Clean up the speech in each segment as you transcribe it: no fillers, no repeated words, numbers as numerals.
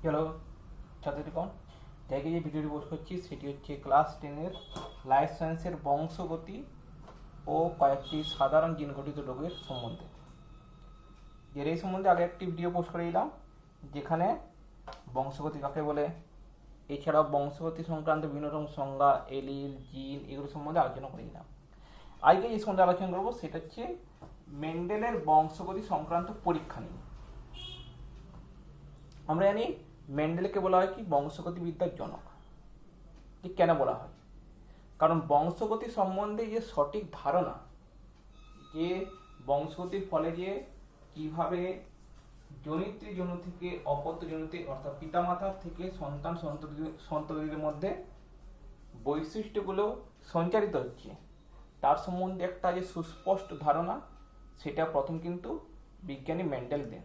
Hello ছাত্রীগণ, যাকে যে ভিডিওটি পোস্ট করছি সেটি হচ্ছে ক্লাস 10-এর লাইফ সায়েন্সের বংশগতি ও কয়েকটি সাধারণ জিন ঘটিত রোগের সম্বন্ধে। এই সম্বন্ধে আগে একটি ভিডিও পোস্ট করে দিলাম, যেখানে বংশগতি কাকে বলে, এছাড়াও বংশগতি সংক্রান্ত বিভিন্ন রকম সংজ্ঞা, এলিল, জিন এগুলো সম্বন্ধে আলোচনা করে দিলাম। আজকে যে সম্বন্ধে আলোচনা করবো সেটা হচ্ছে মেন্ডেলের বংশগতি সংক্রান্ত পরীক্ষা নিয়ে। আমরা জানি মেন্ডেলকে বলা হয় কি বংশগতিবিদ্যার জনক। যে কেন বলা হয়? কারণ বংশগতি সম্বন্ধে যে সঠিক ধারণা, যে বংশগতির ফলে যে কিভাবে জনিত্রী জনু থেকে অপত্য জনুতে অর্থাৎ পিতামাতার থেকে সন্তান সন্ততিদের মধ্যে বৈশিষ্ট্যগুলো সঞ্চারিত হচ্ছে, তার সম্বন্ধে একটা যে সুস্পষ্ট ধারণা, সেটা প্রথম কিন্তু বিজ্ঞানী মেন্ডেল দেন।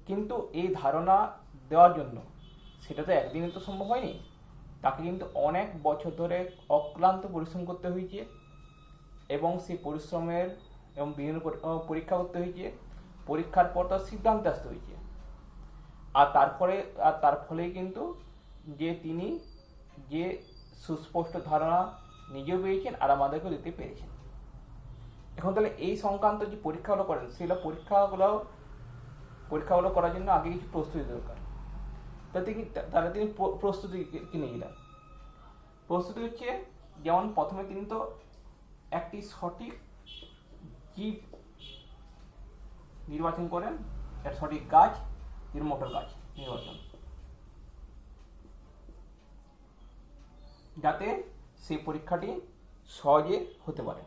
কিন্তু এই ধারণা দেওয়ার জন্য সেটা তো একদিনে তো সম্ভব হয়নি, তাকে কিন্তু অনেক বছর ধরে অক্লান্ত পরিশ্রম করতে হয়েছে এবং সেই পরিশ্রমের এবং বিভিন্ন পরীক্ষা করতে হয়েছে। পরীক্ষার পর তার সিদ্ধান্তে আসতে হয়েছে, আর তার ফলেই কিন্তু যে তিনি যে সুস্পষ্ট ধারণা নিজেও পেয়েছেন আর আমাদেরকেও দিতে পেরেছেন। এখন তাহলে এই সংক্রান্ত যে পরীক্ষাগুলো করেন, সেগুলো পরীক্ষাগুলো করার জন্য আগে কিছু প্রস্তুতি দরকার। তাহলে তিনি প্রস্তুতি কিনে নিলেন। প্রস্তুতি হচ্ছে যেমন প্রথমে তিনি তো একটি সঠিক জীব নির্বাচন করেন, একটা সঠিক গাছ, মোটর গাছ নির্বাচন, যাতে সেই পরীক্ষাটি সহজে হতে পারে।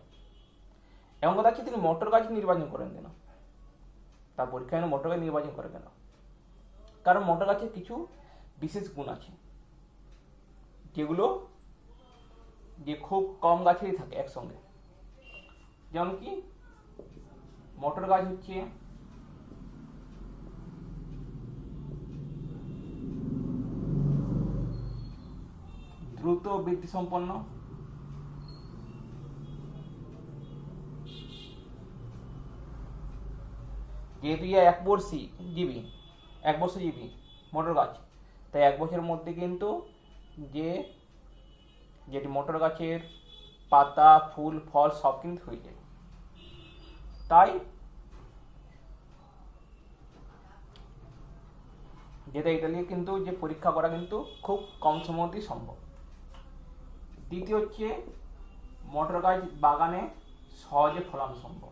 এমন কথা হচ্ছে তিনি মোটর গাছ নির্বাচন করেন কেন? তার পরীক্ষায় মোটর গাছ নির্বাচন করে কেন? কারণ মোটর গাছের কিছু বিশেষ গুণ আছে, যেগুলো যে খুব কম গাছেরই থাকে একসঙ্গে। যেমন কি মোটর গাছ হচ্ছে দ্রুত বৃদ্ধি সম্পন্ন, যেহেতু একবর্ষী জীবী মোটর গাছ, তাই এক বছরের মধ্যে কিন্তু যেটি মোটর গাছের পাতা, ফুল, ফল সব কিন্তু হয়ে যায়। তাই যেটা এটা নিয়ে কিন্তু যে পরীক্ষা করা কিন্তু খুব কম সময়তেই সম্ভব। দ্বিতীয় হচ্ছে মোটর গাছ বাগানে সহজে ফলানো সম্ভব।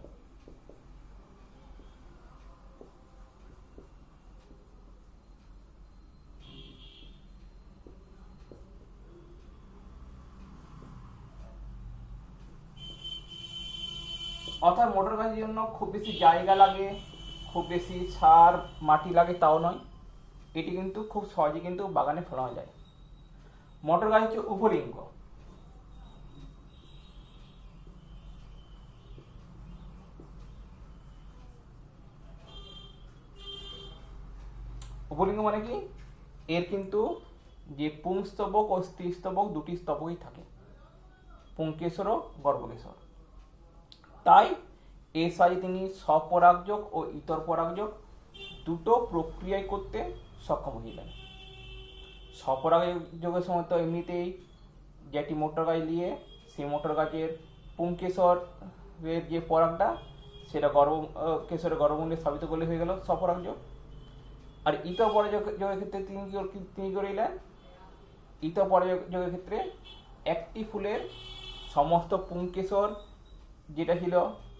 অর্থাৎ মোটর গাছের জন্য খুব বেশি জায়গা লাগে, খুব বেশি সার মাটি লাগে তাও নয়, এটি কিন্তু খুব সহজে কিন্তু বাগানে ফলানো যায়। মোটর গাছ হচ্ছে উভলিঙ্গ। উভলিঙ্গ মানে কি? এর কিন্তু যে পুংস্তবক ও স্ত্রীস্তবক দুটি স্তবকই থাকে, পুংকেশর ও গর্ভকেশর। তাই এর সাথে তিনি স্বপরাগযোগ ও ইতর পরাগযোগ দুটো প্রক্রিয়ায় করতে সক্ষম হইলেন। স্বপরাগযোগের সময় তো এমনিতেই যেটি মোটর গাছ নিয়ে সেই মোটর গাছের পুংকেশরের যে পরাগটা, সেটা কেশরের গর্ভমুণ্ডে স্থাপিত করলে হয়ে গেল স্বপরাগযোগ। আর ইতর পরাগযোগের ক্ষেত্রে তিনি করিলেন, ইতর পরাগযোগের ক্ষেত্রে একটি ফুলের সমস্ত পুংকেশর যেটা ছিল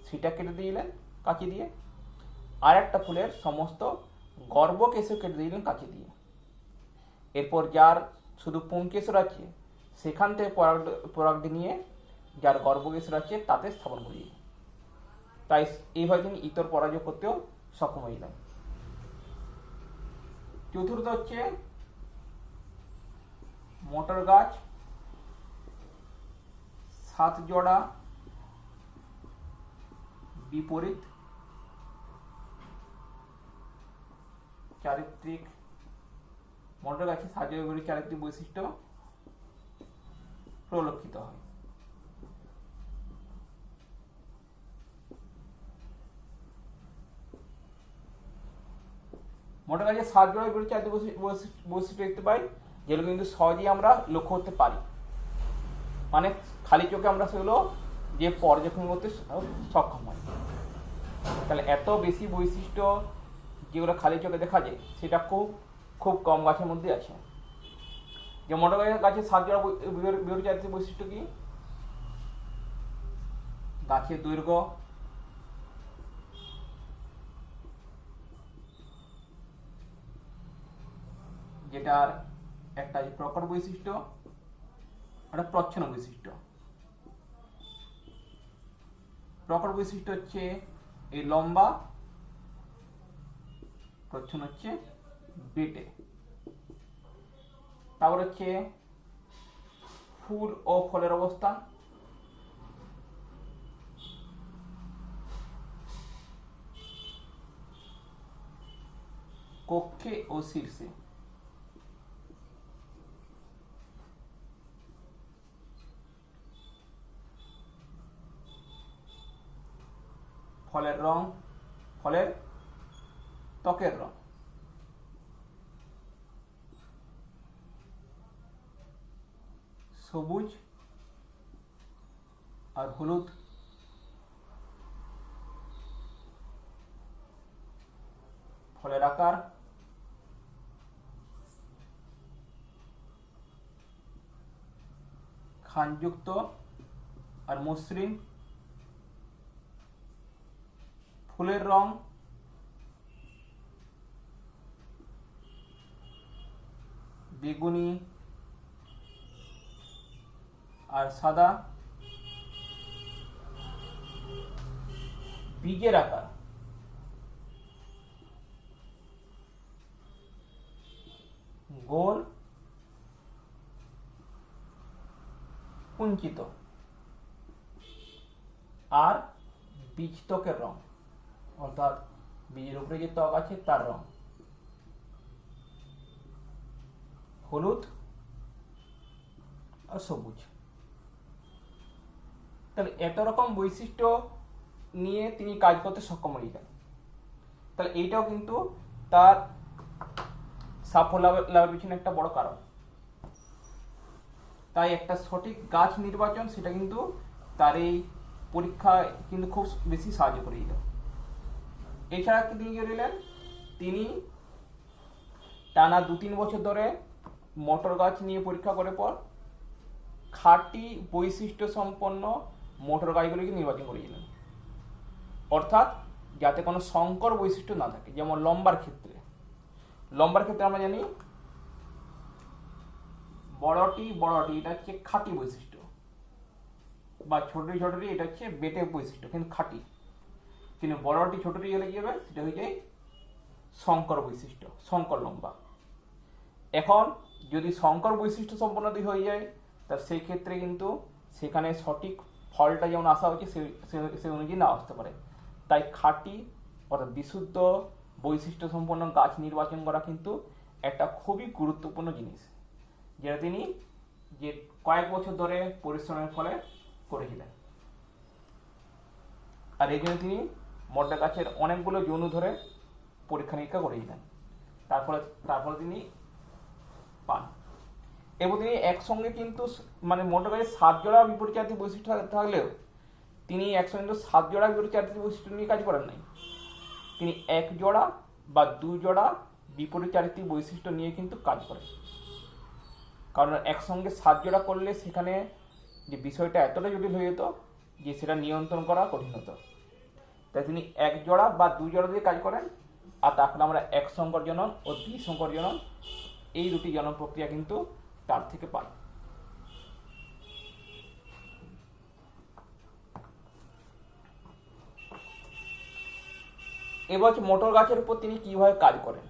সেটা কেটে দিলেন কাঁচি দিয়ে, আর একটা ফুলের সমস্ত গর্ভকেশর কেটে দিলেন কাঁচি দিয়ে। এরপর যার শুধু পুংকেশর আছে সেখান থেকে পরাগটি নিয়ে যার গর্ভকেশর আছে তাতে স্থাপন করিয়ে, তাই এইভাবে তিনি ইতর পরাগযোগ করতেও সক্ষম হইলেন। চতুর্থ হচ্ছে মোটর গাছ 7 জোড়া বিপরীত চারিত্রিক মোটর গাছে 7 জোড়া বিপরীত চারিত্রিক বৈশিষ্ট্য পরিলক্ষিত হয়। মোটর গাছের 7 জোড়া বিপরীত চারিত্রিক বৈশিষ্ট্য দেখতে পাই, যেগুলো কিন্তু সহজেই আমরা লক্ষ্য করতে পারি, মানে খালি চোখে আমরা সেগুলো যে পর্যবেক্ষণ করতে সক্ষম হয়। তাহলে এত বেশি বৈশিষ্ট্য যেগুলো খালি চোখে দেখা যায় সেটা খুব কম গাছের মধ্যে আছে। যে মোটর গাছের 7 জোড়া বিপরীত চারিত্রিক বৈশিষ্ট্য কি? গাছের দৈর্ঘ্য, যেটার একটা প্রকট বৈশিষ্ট্য, একটা প্রচ্ছন্ন বৈশিষ্ট্য। প্রকট বৈশিষ্ট্য হচ্ছে এই লম্বা, প্রচ্ছন্ন হচ্ছে বেটে। তারপর হচ্ছে ফুল ও ফলের অবস্থান, কক্ষে ও শীর্ষে। ফলের রং, ফলের ত্বকের রং, সবুজ আর হলুদ। ফলের আকার, খানযুক্ত আর মসৃণ। ফুলের রং, বেগুনি আর সাদা। বীজের আকার, গোল, কুঞ্চিত। আর বীজ ত্বকের রং, অর্থাৎ বীজের উপরে যে ত্বক আছে তার রং হলুদ আর সবুজ। তাহলে এত রকম বৈশিষ্ট্য নিয়ে তিনি কাজ করতে সক্ষম হয়েছেন। তাহলে এইটাও কিন্তু তার সাফল্য লাভের পিছনে একটা বড় কারণ। তাই একটা সঠিক গাছ নির্বাচন সেটা কিন্তু তার এই পরীক্ষায় কিন্তু খুব বেশি সাহায্য করে দিল। এছাড়া তিনি কি করলেন, তিনি টানা 2-3 বছর ধরে মটর গাছ নিয়ে পরীক্ষা করে পর খাঁটি বৈশিষ্ট্য সম্পন্ন মটর গাছগুলিকে নির্বাচন করেছিলেন, অর্থাৎ যাতে কোনো সংকর বৈশিষ্ট্য না থাকে। যেমন লম্বার ক্ষেত্রে আমরা জানি বড়টি এটা হচ্ছে খাঁটি বৈশিষ্ট্য, বা ছোটটি এটা হচ্ছে বেটে বৈশিষ্ট্য, কিন্তু খাঁটি। কিন্তু বড়টি ছোটটি হলে কি হবে, সেটা হয়ে যায় সংকর বৈশিষ্ট্য, সংকর লম্বা। এখন যদি সংকর বৈশিষ্ট্য সম্পন্নটি হয়ে যায়, তা সেই ক্ষেত্রে কিন্তু সেখানে সঠিক ফলটা যেমন আসা হচ্ছে সে অনুযায়ী না আসতে পারে। তাই খাঁটি অর্থাৎ বিশুদ্ধ বৈশিষ্ট্য সম্পন্ন গাছ নির্বাচন করা কিন্তু একটা খুবই গুরুত্বপূর্ণ জিনিস, যেটা তিনি যে কয়েক বছর ধরে পরিশ্রমের ফলে করেছিলেন। আর এই জন্য তিনি মটর গাছের অনেকগুলো জনু ধরে পরীক্ষা নিরীক্ষা করেছিলেন, তারপরে তিনি পান। এবং তিনি একসঙ্গে কিন্তু মানে মটর গাছের 7 জোড়া বিপরীত চারিত্রিক বৈশিষ্ট্য থাকলেও তিনি একসঙ্গে 7 জোড়া বিপরীত চারিত্রিক বৈশিষ্ট্য নিয়ে কাজ করেন নাই। তিনি 1 জোড়া বা 2 জোড়া বিপরীত চারিত্রিক বৈশিষ্ট্য নিয়ে কিন্তু কাজ করেন। কারণ একসঙ্গে 7 জোড়া করলে সেখানে যে বিষয়টা এতটা জটিল হয়ে যেত যে সেটা নিয়ন্ত্রণ করা কঠিন হতো। তাই তিনি 1 জোড়া বা 2 জোড়া দিয়ে কাজ করেন। আর তারপরে আমরা এক সংকর জনন ও দ্বিসংকর জনন, এই দুটি জনন প্রক্রিয়া কিন্তু তার থেকে পাই। এবার হচ্ছে মটর গাছের উপর তিনি কিভাবে কাজ করেন।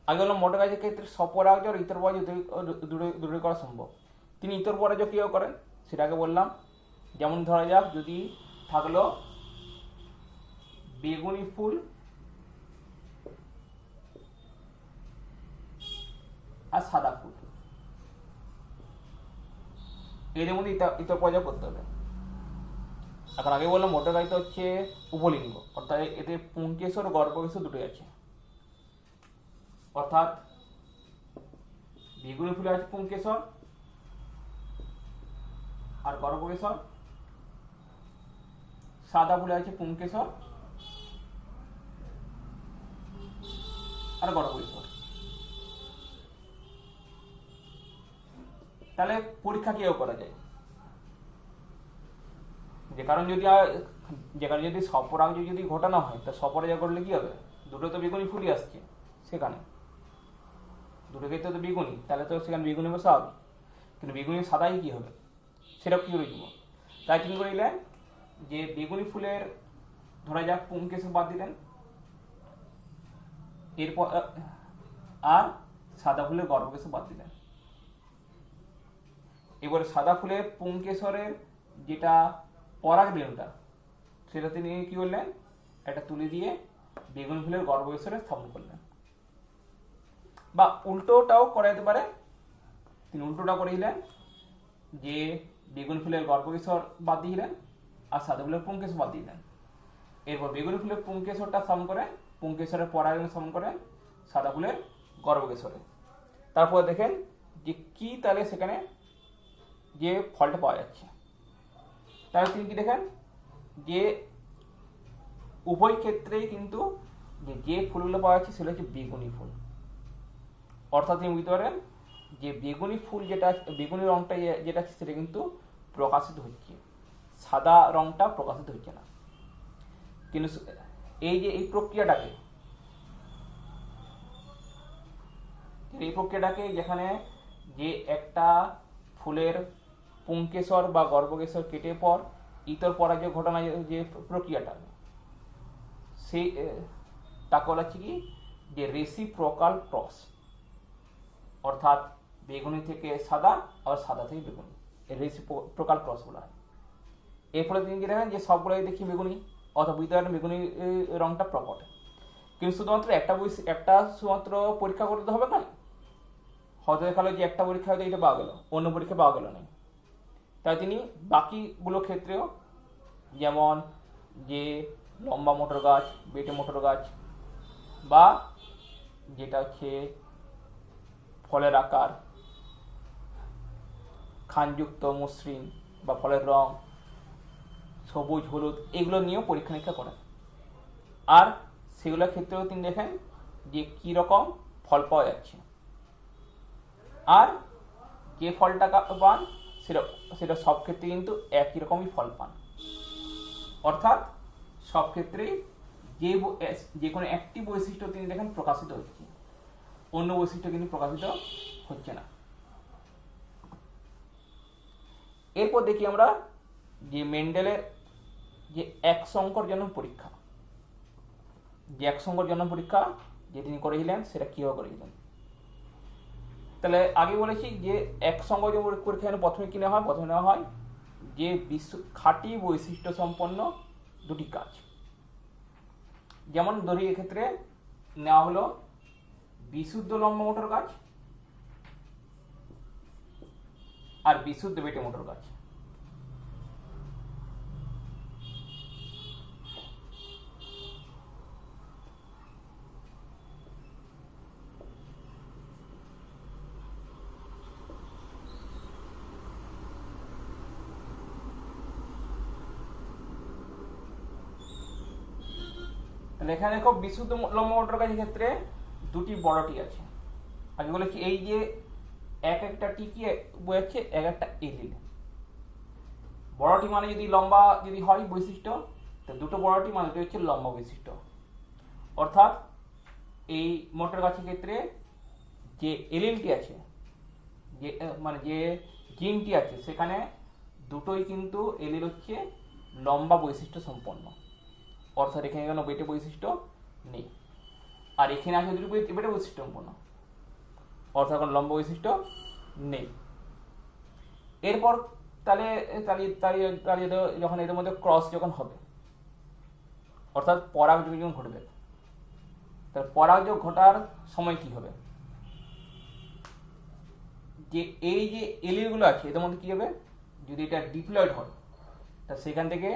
আগে বললাম মটর গাছের ক্ষেত্রে স্বপরাগজ আর ইতর পরাগজ দূরে করা সম্ভব। তিনি ইতর পরাগজ কীভাবে করেন সেটাকে বললাম। যেমন ধরা যাক, যদি থাকলো বেগুনি ফুল আর সাদা ফুল, এদের মধ্যে ইতর পরাগজ করতে হবে। এখন আগে বললাম মটর গাছটা হচ্ছে উপলিঙ্গ, অর্থাৎ এতে পুংকেশর ও গর্ভকেশর দুটোই আছে। অর্থাৎ বেগুনি ফুলে আছে পুংকেশর আর গর্ভকেশর, সাদা ফুলে আছে পুংকেশর আর গর্ভকেশর। তাহলে পরীক্ষা কিভাবে করা যায়? যে কারণ যদি স্বপরাগ যদি ঘটানো হয়, তা স্বপরাগ করলে কি হবে? দুটো তো বেগুনি ফুলই আসছে, সেখানে দুটো ক্ষেত্রে তো বেগুনি, তাহলে তো সেখানে বেগুনি বসে হবে, কিন্তু বেগুনি সাদাই কি হবে সেটা কি করে দিব? তাই তিনি করিলেন যে বেগুনি ফুলের ধরা যাক পুংকেশর বাদ দিলেন, এরপর আর সাদা ফুলের গর্ভকেশর বাদ দিলেন। এবারে সাদা ফুলের পুংকেশরের যেটা পরাগ রেণুটা, সেটা তিনি কি করলেন? একটা তুলে দিয়ে বেগুনি ফুলের গর্ভকেশরে স্থাপন করলেন। বা উল্টোটাও করা যেতে পারে, তিনি উল্টোটা করে দিলেন যে বেগুনি ফুলের গর্ভকেশর বাদ দিলেন আর সাদা ফুলের পুংকেশর বাদ দিলেন। এরপর বেগুনি ফুলের পুংকেশরটা স্থাপন করেন, পুংকেশরের পরাগ রেণু স্থাপন করেন সাদা ফুলের গর্ভকেশরে। তারপর দেখেন যে কি তাহলে সেখানে যে ফলটা পাওয়া যাচ্ছে। তাহলে তিনি কি দেখেন যে উভয় ক্ষেত্রেই কিন্তু যে ফুলগুলো পাওয়া যাচ্ছে সেগুলো হচ্ছে বেগুনি ফুল। অর্থাৎ তিনি বুঝতে পারেন যে বেগুনি ফুল যেটা, বেগুনি রংটা যেটা আছে সেটা কিন্তু প্রকাশিত হচ্ছে, সাদা রংটা প্রকাশিত হচ্ছে না। কিন্তু এই যে এই প্রক্রিয়াটাকে যেখানে যে একটা ফুলের পুংকেশর বা গর্ভকেশর কেটে পর ইতর পরাগ ঘটনা যে প্রক্রিয়াটা, সেই তাকে বলা হচ্ছে কি যে রেসিপ্রোকাল ক্রস। অর্থাৎ বেগুনি থেকে সাদা আর সাদা থেকে বেগুনি, রেসিপ্রোকাল ক্রস বলা হয়। এর ফলে তিনি কি দেখেন যে সবগুলোই দেখি বেগুনি, অথবা বুঝতে পারেন বেগুনি রংটা প্রকট। কিন্তু শুধুমাত্র একটা শুধুমাত্র পরীক্ষা করতে হবে না, হয়তো দেখালো যে একটা পরীক্ষা হয়তো এটা পাওয়া গেল, অন্য পরীক্ষা পাওয়া গেল না। তাই তিনি বাকিগুলো ক্ষেত্রেও, যেমন যে লম্বা মোটর গাছ, বেটে মোটর গাছ, বা যেটা হচ্ছে ফলের আকার, খানযুক্ত মসৃণ বা ফলের রং সবুজ হলুদ, এগুলো নিয়েও পরীক্ষা নিরীক্ষা করেন। আর সেগুলোর ক্ষেত্রেও তিনি দেখেন যে কী রকম ফল পাওয়া যাচ্ছে, আর যে ফলটা পান সেটা সব ক্ষেত্রে কিন্তু একই রকমই ফল পান। অর্থাৎ সব ক্ষেত্রেই যে কোনো একটি বৈশিষ্ট্য তিনি দেখেন প্রকাশিত হচ্ছে, অন্য বৈশিষ্ট্য কিন্তু প্রকাশিত হচ্ছে না। এরপর দেখি আমরা যে মেন্ডেলের যে এক সংকর জনন পরীক্ষা, যে তিনি করেছিলেন সেটা কিভাবে করেছিলেন। তাহলে আগে বলেছি যে এক সংকর পরীক্ষা প্রথমে কি নেওয়া হয়? প্রথমে নেওয়া হয় যে খাঁটি বৈশিষ্ট্য সম্পন্ন দুটি গাছ। যেমন ধরি এক্ষেত্রে নেওয়া হলো বিশুদ্ধ লম্বা মোটর গাছ আর বিশুদ্ধ বেটে মোটর গাছ। এখানে দেখো বিশুদ্ধ লম্বা মোটর গাছের ক্ষেত্রে দুটি বড়টি আছে। আগে বলেছি এই যে এক একটা টিকি বোঝাচ্ছে এক একটা এলিল। বড়টি মানে যদি লম্বা যদি হয় বৈশিষ্ট্য, তো দুটো বড়টি মানে দুটো হচ্ছে লম্বা বৈশিষ্ট্য। অর্থাৎ এই মোটর গাছের ক্ষেত্রে যে এলিলটি আছে, যে মানে যে জিনটি আছে, সেখানে দুটোই কিন্তু এলিল হচ্ছে লম্বা বৈশিষ্ট্য সম্পন্ন। অর্থাৎ এখানে কোনো বেটে বৈশিষ্ট্য নেই, আর এখানে আছে দুটো বেটে বৈশিষ্ট্য সম্পন্ন, অর্থাৎ কোনো লম্বা বৈশিষ্ট্য নেই। এরপর তাহলে যখন এদের মধ্যে ক্রস যখন হবে, অর্থাৎ পরাগযোগ যখন ঘটবে, তার পরাগযোগ ঘটার সময় কি হবে? যে এই যে এলিলগুলো আছে এদের মধ্যে কি হবে? যদি এটা ডিপ্লয়েড হয়, তা সেখান থেকে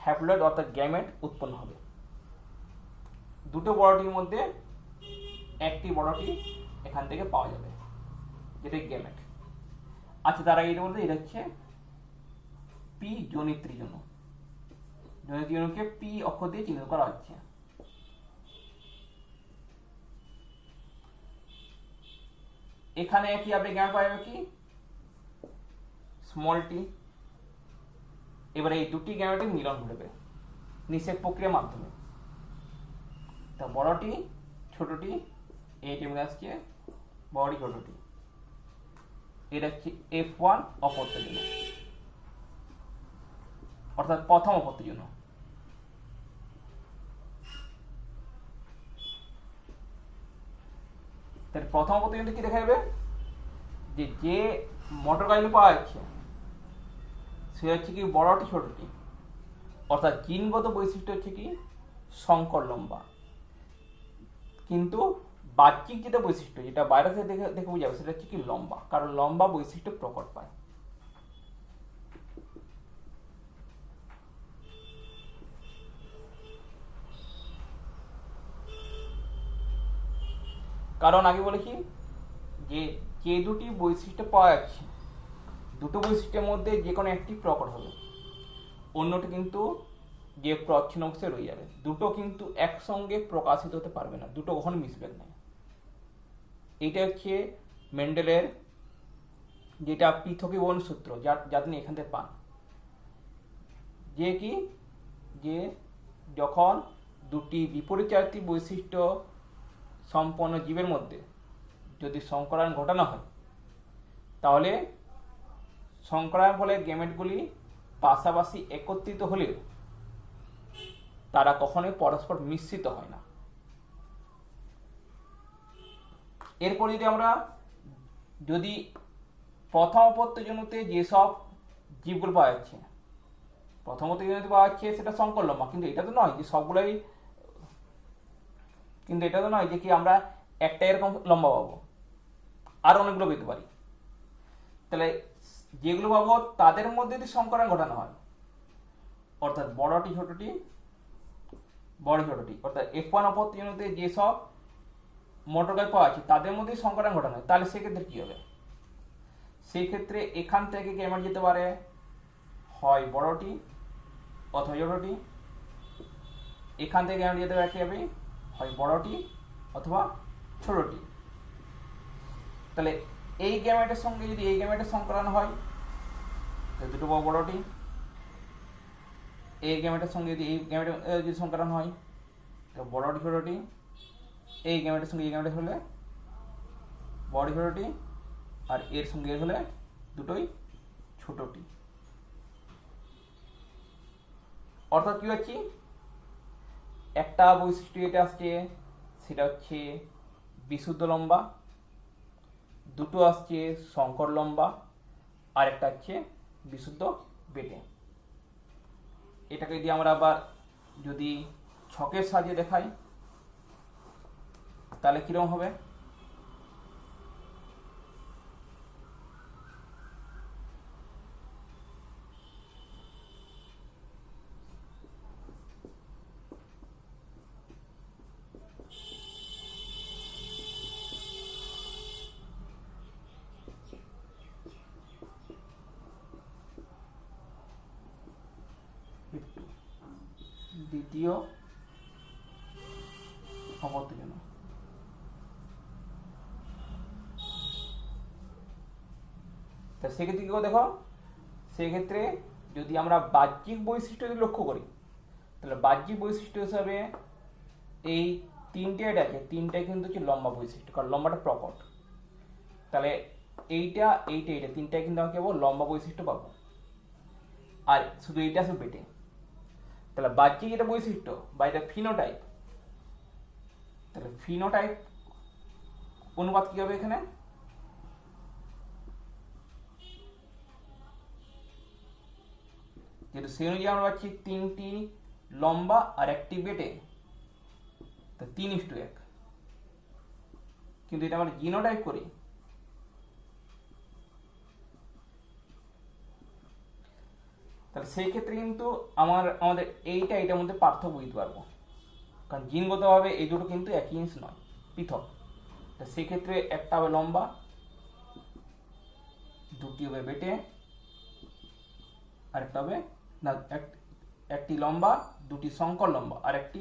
হ্যাপ্লয়েড অর্থাৎ গ্যামেট উৎপন্ন হবে। দুটো বড়টির মধ্যে একটি বড়টি এখান থেকে পাওয়া যাবে, যেটা গ্যামেট। আচ্ছা, তার আগে এটা বলতে এটা হচ্ছে পি জনিত ত্রিজোণ। জনিত ত্রিজোণকে পি অক্ষর দিয়ে চিহ্নিত করা হচ্ছে। এখানে কি আপনি গ্যামেট পাওয়া যাবে কি স্মল টি। এবারে এই দুটি গ্যামেটের মিলন ঘটবে নিষেক প্রক্রিয়ার মাধ্যমে। তা বড়টি ছোটটি এই টেবিলে আসছে বড়টি ছোটটি, এটা হচ্ছে F1 অপত্যের জন্য, অর্থাৎ প্রথম অপত্যের জন্য। তাহলে প্রথম অপত্যের জন্য কি দেখা যাবে, যে মোটর গাড়ি পাওয়া যাচ্ছে সেটা হচ্ছে কি বড়টি ছোটটি, অর্থাৎ জিনগত বৈশিষ্ট্য হচ্ছে কি সংকর লম্বা, কিন্তু বাহ্যিক যেটা বৈশিষ্ট্য, যেটা বাইরে থেকে দেখে বোঝা যাবে, সেটা হচ্ছে কি লম্বা, কারণ লম্বা বৈশিষ্ট্য প্রকট পায়। কারণ আগে বলেছি যে দুটি বৈশিষ্ট্য পাওয়া যাচ্ছে, দুটো বৈশিষ্ট্যের মধ্যে যে কোনো একটি প্রকট হবে, অন্যটি কিন্তু যে প্রচ্ছন্ন অংশে রয়ে যাবে। দুটো কিন্তু একসঙ্গে প্রকাশিত হতে পারবে না, দুটো কখনো মিশবে না। এইটা হচ্ছে মেন্ডেলের যেটা পৃথকীকরণ সূত্র, যা তিনি এখান থেকে পান, যে কি যে যখন দুটি বিপরীতচারিত বৈশিষ্ট্য সম্পন্ন জীবের মধ্যে যদি সংকরায়ন ঘটানো হয়, তাহলে সংকরায়ন ফলে গ্যামেটগুলি পাশাপাশি একত্রিত হলেও তারা কখনোই পরস্পর মিশ্রিত হয় না। এরপর যদি প্রথম অপত্যজনিতে যেসব জীবগুলো পাওয়া যাচ্ছে, প্রথম অপত্যজনিতে পাওয়া যাচ্ছে সেটা সংকর লম্বা, কিন্তু এটা তো নয় যে সবগুলোই, কিন্তু এটা তো নয় যে কি আমরা একটা এরকম লম্বা পাবো, আর অনেকগুলো পেতে পারি। তাহলে যেগুলো পাবো তাদের মধ্যে যদি সংকরায়ন ঘটানো হয়, অর্থাৎ বড়টি ছোটটি অর্থাৎ F1 অপত্যজনিতে যেসব মোটর গাড়ি পাওয়া আছে তাদের মধ্যে সংকরায়ন ঘটানো হয়, তাহলে সেক্ষেত্রে কি হবে, সেই ক্ষেত্রে এখান থেকে গ্যামেট যেতে পারে হয় বড়টি অথবা ছোটটি, এখান থেকে গ্যামেট যেতে পারে কি হবে হয় বড়টি অথবা ছোটটি। তাহলে এই গ্যামেটের সঙ্গে যদি এই গ্যামেটের সংকরায়ন হয়, দুটো বড়টি, এই গ্যামেটের সঙ্গে যদি এই গ্যামেটের যদি সংকরায়ন হয়, তো বড়টি ছোটটি, এই গ্যামেটের সঙ্গে এই গ্যামেটের হলে বড়টি ছোটটি, আর এর সঙ্গে এর হলে দুটোই ছোটটি। অর্থাৎ কি হচ্ছে, একটা বৈশিষ্ট্য এটা আসছে সেটা হচ্ছে বিশুদ্ধ লম্বা, দুটো আসছে সংকর লম্বা, আর একটা হচ্ছে বিশুদ্ধ বেটে। এটাকে যদি আমরা আবার যদি ছকের সাহায্যে দেখাই তাহলে কিরকম হবে, দ্বিতীয় অপত্যজন্য। তা সেক্ষেত্রে কি দেখো, সেক্ষেত্রে যদি আমরা বাহ্যিক বৈশিষ্ট্য যদি লক্ষ্য করি, তাহলে বাহ্যিক বৈশিষ্ট্য হিসাবে এই তিনটে আছে, তিনটাই কিন্তু হচ্ছে লম্বা বৈশিষ্ট্য, কারণ লম্বাটা প্রকট। তাহলে এইটা তিনটাই কিন্তু আমরা কেবল লম্বা বৈশিষ্ট্য পাবো, আর শুধু এইটা আসবে বেটে। তাহলে বাহ্যিক এটা বৈশিষ্ট্য বা এটা ফিনোটাইপ, তাহলে ফিনোটাইপ অনুপাত কি হবে এখানে, যেহেতু সেই অনুযায়ী আমরা পাচ্ছি তিনটি লম্বা আর একটি বেটে, তো 3:1। কিন্তু এটা আমরা জিনোটাইপ করি, তাহলে সেই ক্ষেত্রে কিন্তু আমাদের এইটার মধ্যে পার্থক্য বুঝতে পারবো, কারণ জিনগতভাবে এই দুটো কিন্তু একই জিনিস নয়, পৃথক। তো সেক্ষেত্রে একটা হবে লম্বা, দুটি হবে বেটে, আরেকটা হবে না, একটি লম্বা, দুটি সংকর লম্বা আর একটি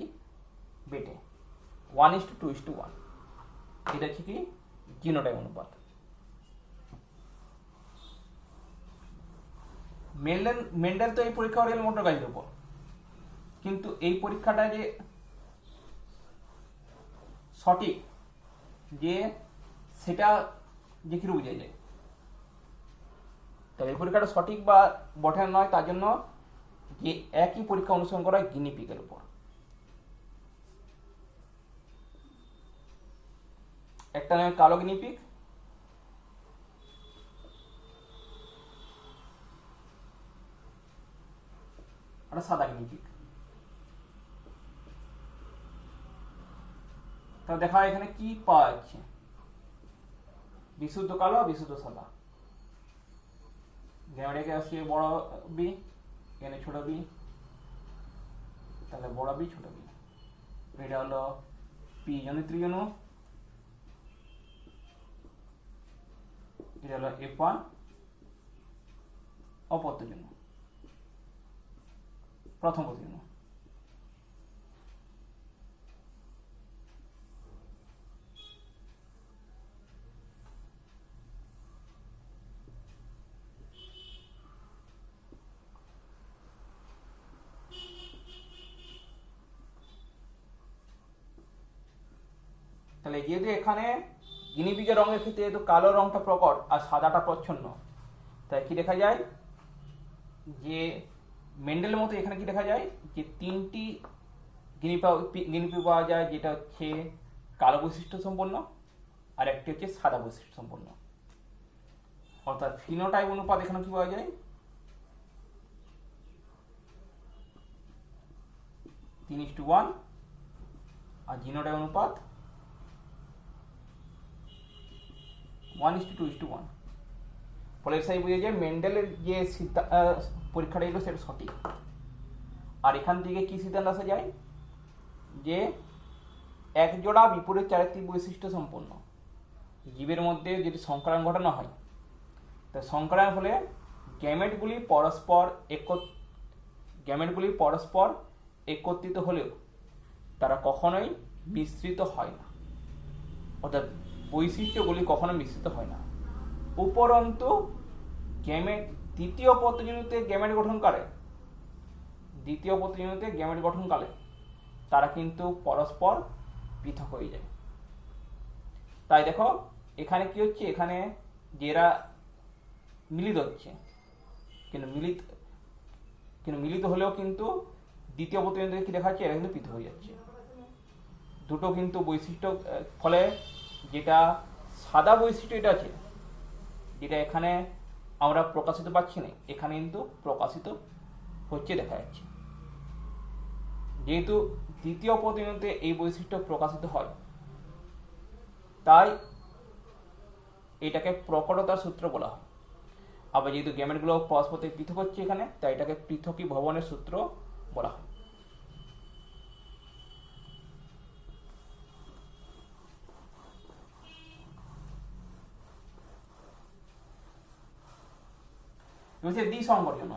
বেটে। 1:2:1। এটা হচ্ছে কি জিনোটাইপ অনুপাত। মেন্ডেল তো এই পরীক্ষা করে মোটর গাড়ির উপর, কিন্তু এই পরীক্ষাটা যে সঠিক যে সেটা যে কি বোঝা যায়, তবে এই পরীক্ষাটা সঠিক বা বটে নয় তার জন্য যে একই পরীক্ষা অনুসরণ করা হয় গিনিপিগের উপর। একটা নামে কালো গিনিপিগ, আর সাদা গিনিপিগ। তা দেখা হয় এখানে কি পাওয়া যাচ্ছে, বিশুদ্ধ কালো, বিশুদ্ধ সাদা। গ্যামেটাকে আসছে বড় বি, এখানে ছোট বি, তাহলে বড় বি ছোট বি। এটা হলো পি জনিত ত্রিজোণ, এটা হলো F1 অপত্য জন্য প্রথম প্রতিজন্য। তাহলে যেহেতু এখানে গিনিপিগের রঙের ক্ষেত্রে যেহেতু কালো রঙটা প্রকট আর সাদাটা প্রচ্ছন্ন, তাই কি দেখা যায় যে মেন্ডেলের মতো এখানে কি দেখা যায় যে তিনটি গিনিপিগ পাওয়া যায়, যেটা হচ্ছে কালো বৈশিষ্ট্য সম্পন্ন আর একটি হচ্ছে সাদা বৈশিষ্ট্য সম্পন্ন। অর্থাৎ ফিনোটাইপ অনুপাত এখানে কি পাওয়া যায় 3:1, আর জিনোটাইপ অনুপাত 1:2:1। ফলে সাই বুঝে যায় মেন্ডেলের যে পরীক্ষাটা এলো সেটা সঠিক। আর এখান থেকে কি সিদ্ধান্ত আসা যায় যে এক জোড়া বিপরীত চারিত্রিক বৈশিষ্ট্য সম্পন্ন জীবের মধ্যে যদি সংকরায়ন ঘটানো হয়, তা সংকরায়ন ফলে গ্যামেটগুলি পরস্পর একত্রিত হলেও তারা কখনোই মিশ্রিত হয় না, অর্থাৎ বৈশিষ্ট্যগুলি কখনো মিশ্রিত হয় না। উপরন্তু গ্যামেট দ্বিতীয় প্রতিজনিতে গ্যামেট গঠনকালে তারা কিন্তু পরস্পর পৃথক হয়ে যায়। তাই দেখো এখানে কি হচ্ছে, এখানে যেরা মিলিত হচ্ছে কিন্তু মিলিত হলেও কিন্তু দ্বিতীয় প্রতিজনিতে কি দেখা যাচ্ছে, এরা কিন্তু পৃথক হয়ে যাচ্ছে। দুটো কিন্তু বৈশিষ্ট্য ফলে যেটা সাদা বৈশিষ্ট্য এটা আছে, যেটা এখানে আমরা প্রকাশিত পাচ্ছি না, এখানে কিন্তু প্রকাশিত হচ্ছে দেখা যাচ্ছে। যেহেতু দ্বিতীয় প্রতিজনিতে এই বৈশিষ্ট্য প্রকাশিত হয়, তাই এটাকে প্রকটতার সূত্র বলা হয়। আবার যেহেতু গ্যামেটগুলো পরস্পর থেকে পৃথক হচ্ছে এখানে, তাই এটাকে পৃথকীভবনের সূত্র বলা হয়। দ্বিসংকরজন,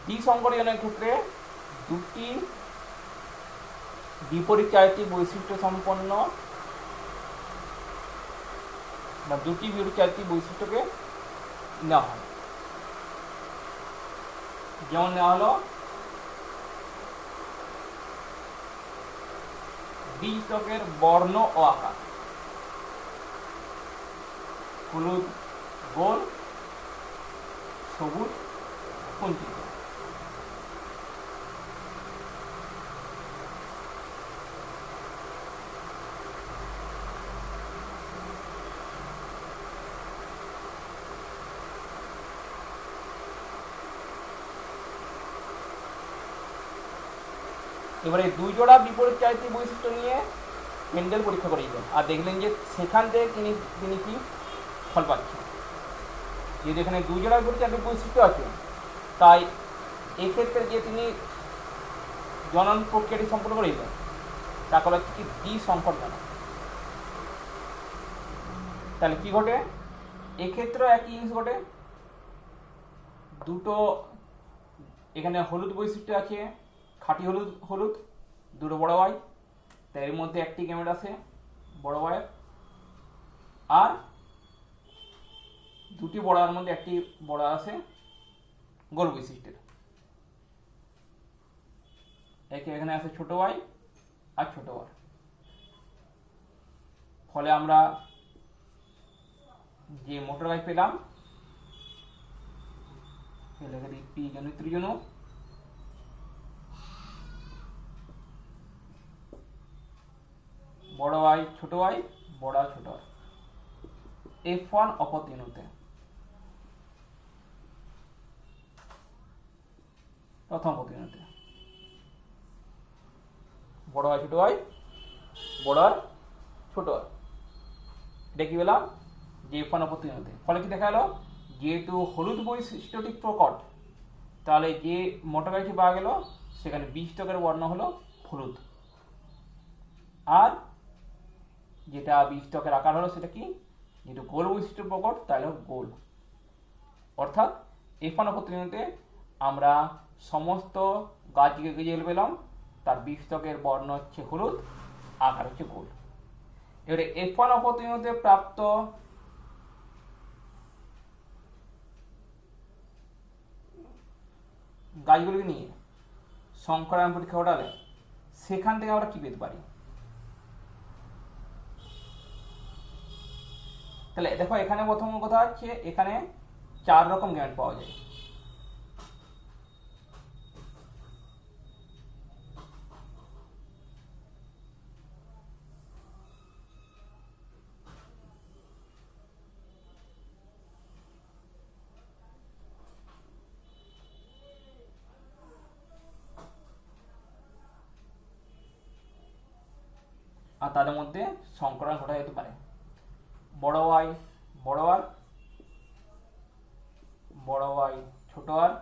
দ্বিসংকরজনের ক্ষেত্রে দুটি বিপরীত চারিত্রিক বৈশিষ্ট্য সম্পন্ন বা দুটি বিপরীত চারিত্রিক বৈশিষ্ট্যকে নেওয়া হয়। যেমন নেওয়া হলো বীজতকের বর্ণ ও আকার, হলুদ গোল, সবুজ কুঞ্চিত। এবারে দুই জোড়া বিপরীত চারিত্রিক বৈশিষ্ট্য নিয়ে মেন্ডেল পরীক্ষা করেছিলেন, আর দেখলেন যে সেখান থেকে তিনি কি ফল পাচ্ছেন। যেহেতু এখানে দুই জোড়া বিপরীত চারিত্রিক বৈশিষ্ট্য আছে, তাই এক্ষেত্রে যে তিনি জনন প্রক্রিয়াটি সম্পূর্ণ করে দিলেন তাকে বলা হচ্ছে কি দ্বিসংকর জনন। তাহলে কি ঘটে, এক্ষেত্রেও একই জিনিস ঘটে, দুটো এখানে হলুদ বৈশিষ্ট্য আছে, খাঁটি হলুদ হলুদ দুটো বড় ওয়াই, তাই এর মধ্যে একটি গ্যামেট আছে বড় ওয়াই, আর দুটি বড়ার মধ্যে একটি বড়া আছে গোল বৈশিষ্ট্যের। এখানে আছে ছোট ওয়াই আর ছোট ওয়াই। ফলে আমরা যে মোটর গাছ পেলাম ত্রিজনক, বড় ওয়াই ছোট ওয়াই, বড় ছোট ওয়াই, F1 অপত্রিণুতে। প্রথম অপত্রিণুতে বড় ওয়াই ছোট ওয়াই, বড় আর ছোট ওয়াই, এটা কি পেলাম যে F1 অপত্রিণুতে। ফলে কি দেখা গেল, যেহেতু হলুদ বৈশিষ্ট্যটি প্রকট, তাহলে যে মোটর গাছটি পাওয়া গেল সেখানে বীজটকের বর্ণ হলো হলুদ, আর যেটা বীজটকের আকার হলো সেটা কি, যেহেতু গোল বৈশিষ্ট্য প্রকট তাহলে গোল। অর্থাৎ F1 অপত্রিণুতে আমরা সমস্ত গাছকে যেগুলো পেলাম তার বীজটকের বর্ণ হচ্ছে হলুদ, আকার হচ্ছে গোল। এবারে F1 অপত্রিণুতে প্রাপ্ত গাছগুলিকে নিয়ে সংকরায়ন পরীক্ষা ঘটালে সেখান থেকে আমরা কি পেতে পারি। তাহলে দেখো এখানে প্রথম কথা হচ্ছে এখানে 4 রকম গ্যামেট পাওয়া যায়। আর তাদের মধ্যে সংকরণ ঘটা যেতে পারে। বড় ওয়াই বড় আর, বড় ওয়াই ছোট আর,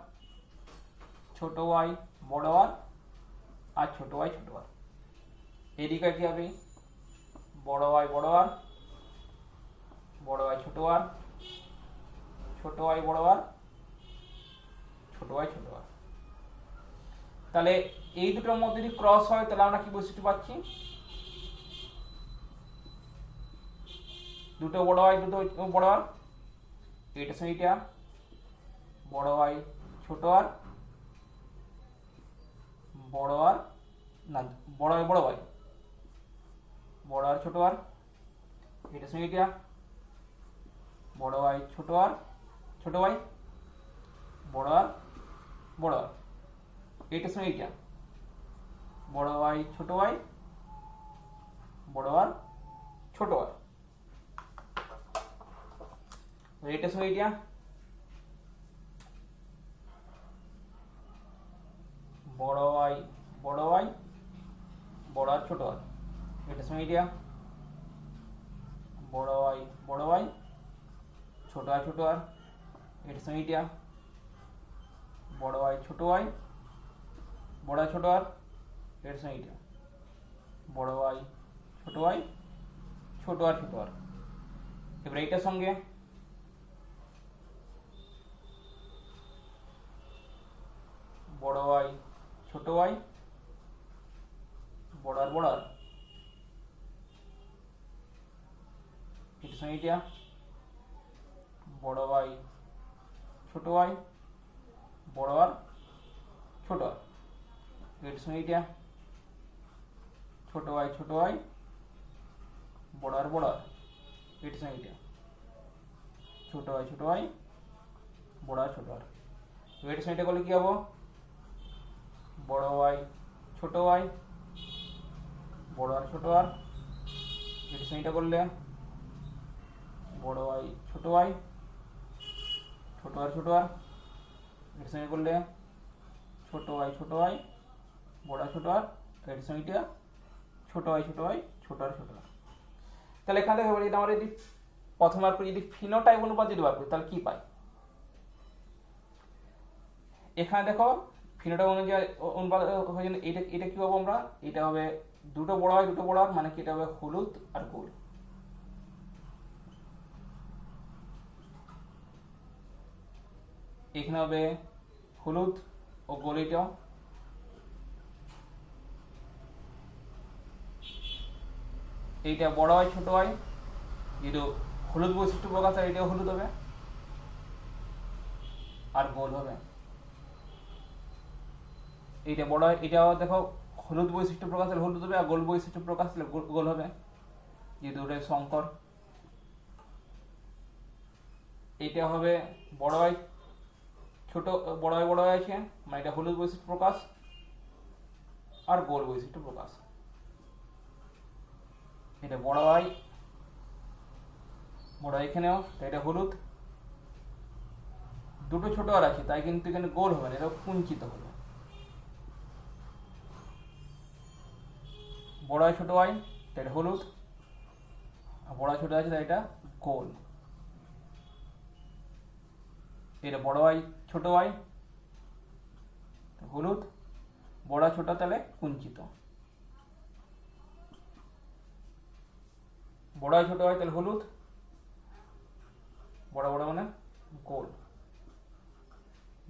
ছোট ওয়াই বড় আর ছোট ওয়াই ছোট আর। এদিকে কি হবে, বড় ওয়াই বড় আর, বড় ওয়াই ছোট আর, ছোট ওয়াই বড় আর, ছোট ওয়াই ছোট আর। তাহলে এই দুটোর মধ্যে যদি ক্রস হয় তাহলে আমরা কি বৈশিষ্ট্য পাচ্ছি, দুটো বড় ওয়াই দুটো বড় আর, এটা সঙ্গে এটা বড় ওয়াই ছোট আর, বড় আর না বড় ওয়াই বড় ওয়াই, বড় আর ছোট আর, এটা সঙ্গে এটা বড় ওয়াই ছোট আর ছোট ওয়াই, বড় আর বড় আর, এটার সঙ্গে এটা বড় ওয়াই ছোট ওয়াই, বড় আর ছোট আর, এটার সঙ্গে এটা বড় ওয়াই বড় ওয়াই, বড় আর ছোট আর, এটার সঙ্গে এটা বড় ওয়াই বড় ওয়াই, ছোট আর ছোট আর, এটার সঙ্গে এটা বড় ওয়াই ছোট ওয়াই, বড় আর ছোট আর, এটার সঙ্গে এটা বড় ওয়াই ছোট ওয়াই, ছোট আর ছোট আর। এবার এটার সঙ্গে বড় ওয়াই ছোট ওয়াই, বড় আর বড় আর, এটার সঙ্গে এটা বড় ওয়াই ছোট ওয়াই, বড় আর ছোট আর, এটার সঙ্গে এটা ছোট ওয়াই বড় আর বড় আর, এটার সঙ্গে এটা ছোট ওয়াই বড় আর ছোট আর। এটার সঙ্গে এটা করলে কি হবো, বড় ওয়াই ছোট ওয়াই, বড় আর ছোট আর, এটার সঙ্গে এটা করলে বড় ওয়াই ছোট ওয়াই, ছোট আর ছোট আর, এটার সঙ্গে করলে ছোট ওয়াই বড় আর ছোট আর, এটার সঙ্গে এটা ছোট ওয়াই ছোট আর ছোট আর। তাহলে এখান থেকে যদি আমরা যদি প্রথম বার করে যদি ফিনোটাইপ অনুপাত যদি বার করি তাহলে কি পাই, এখানে দেখো ফিনোটাইপ অনুযায়ী অনুপাত হয়ে যাবে। এটা এটা কী পাবো আমরা, এটা হবে দুটো বড় হয় দুটো বড় হয়, মানে কি এটা হবে হলুদ আর গোল। এখানে হবে হলুদ ও গোল, এটাও এইটা বড় হয় ছোট হয়, যেহেতু হলুদ বৈশিষ্ট্য প্রকাশ হয় এটাও হলুদ হবে আর গোল হবে। এইটা বড় হয়, এটাও দেখো হলুদ বৈশিষ্ট্য প্রকাশ হলে হলুদ হবে আর গোল বৈশিষ্ট্য প্রকাশ হলে গোল হবে, যেহেতু ওটা সংকর। এইটা হবে বড় হয় ছোট, বড় হয় আছে, মানে এটা হলুদ বৈশিষ্ট্য প্রকাশ আর গোল বৈশিষ্ট্য প্রকাশ। এটা বড় হয় এখানেও, তাই এটা হলুদ। দুটো ছোট আর আছে, তাই কিন্তু এখানে গোল হবে না, এটা কুঞ্চিত হবে। বড় হয় ছোট হয়, তাই এটা হলুদ, আর বড় ছোট আছে তাই এটা গোল। এটা বড় হয় ছোট হয় হলুদ, বড় ছোট তাহলে কুঞ্চিত। বড় হয় ছোট হয় তাহলে হলুদ, বড় বড় মানে গোল।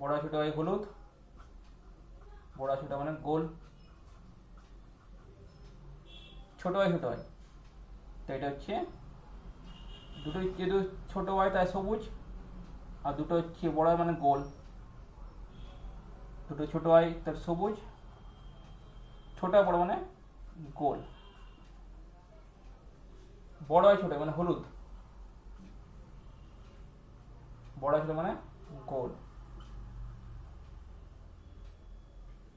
বড় ছোট হয় হলুদ, বড় ছোট মানে গোল। ছোট হয় তো এটা হচ্ছে দুটো, যেহেতু ছোট হয় তাই সবুজ, আর দুটো হচ্ছে বড় হয় মানে গোল। দুটো ছোট হয় তার সবুজ, ছোট বড় মানে গোল। বড় হয় ছোট মানে হলুদ, বড় ছোট মানে গোল।